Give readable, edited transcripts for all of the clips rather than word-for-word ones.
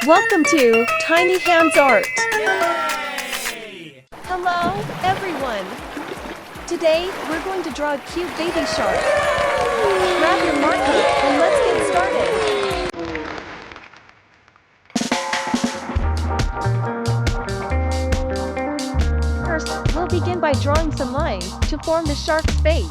Welcome to Tiny Hands Art. Yay! Hello, everyone. Today, we're going to draw a cute baby shark. Grab your marker and let's get started. First, we'll begin by drawing some lines to form the shark's face.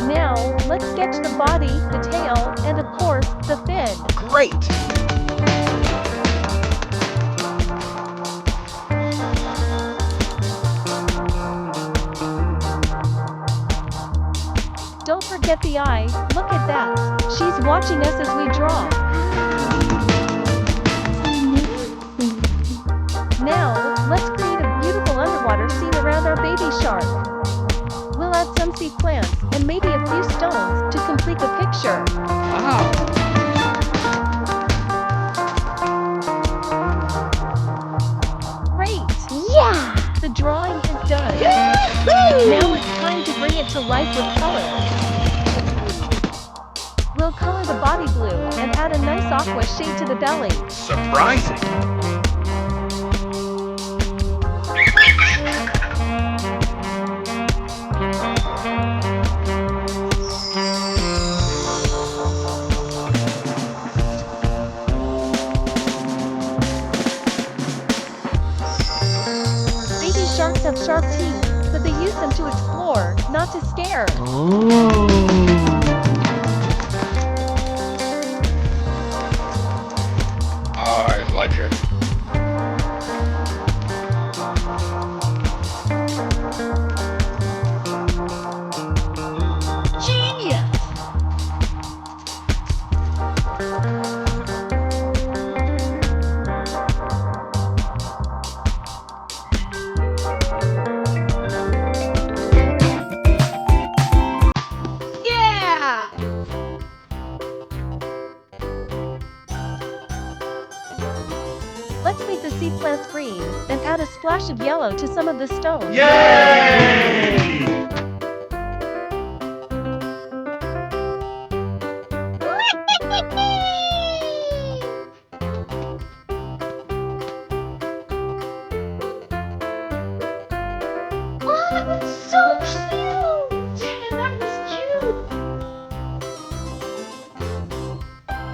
Now, let's sketch the body, the tail, and of course, the fin. Great! Don't forget the eye. Look at that. She's watching us as we draw. Now, let's create a beautiful underwater scene around our baby shark. We'll add some sea plants and maybe a few stones to complete the picture. Wow! Great! Yeah! The drawing is done. Yahoo! Now it's time to bring it to life with color. We'll color the body blue and add a nice aqua shade to the belly. Surprising! Baby sharks have sharp teeth, but they use them to explore, not to scare. I like it. Genius! Yeah! Let's make the sea plants green and add a splash of yellow to some of the stones. Yay! Oh, that was so cute! That was cute!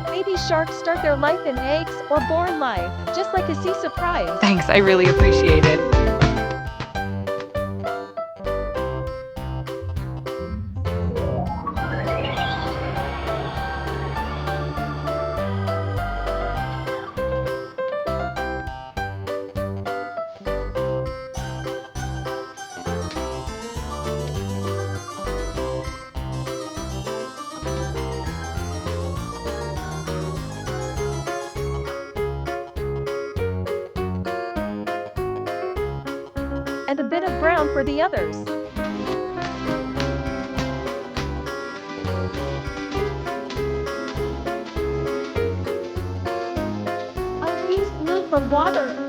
Baby sharks start their life in eggs or born life, just like a sea surprise. Thanks, I really appreciate it. And a bit of brown for the others. I'll use blue for water.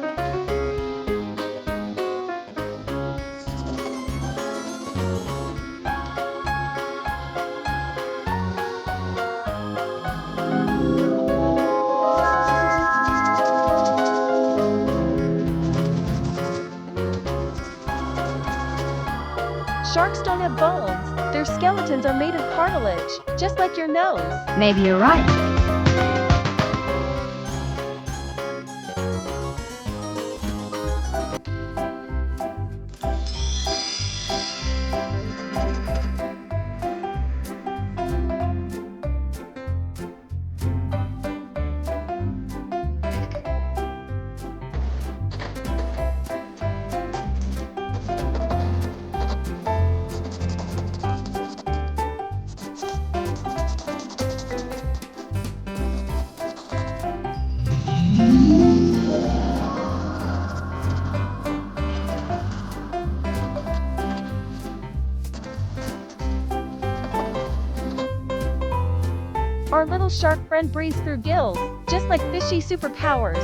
Sharks don't have bones. Their skeletons are made of cartilage, just like your nose. Maybe you're right. little shark friend breathes through gills, just like fishy superpowers.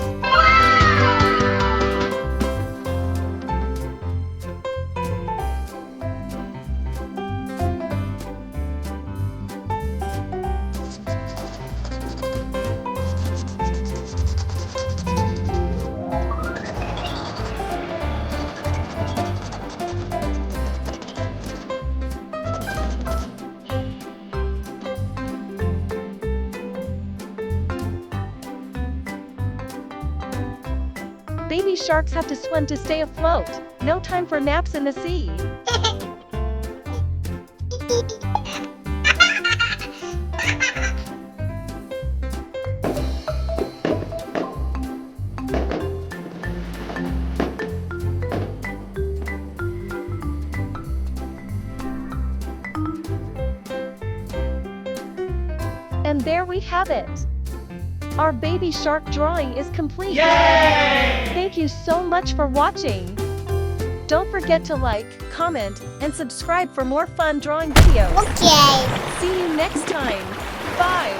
Baby sharks have to swim to stay afloat. No time for naps in the sea. And there we have it. Our baby shark drawing is complete. Yay! Thank you so much for watching. Don't forget to like, comment, and subscribe for more fun drawing videos. Okay. See you next time. Bye.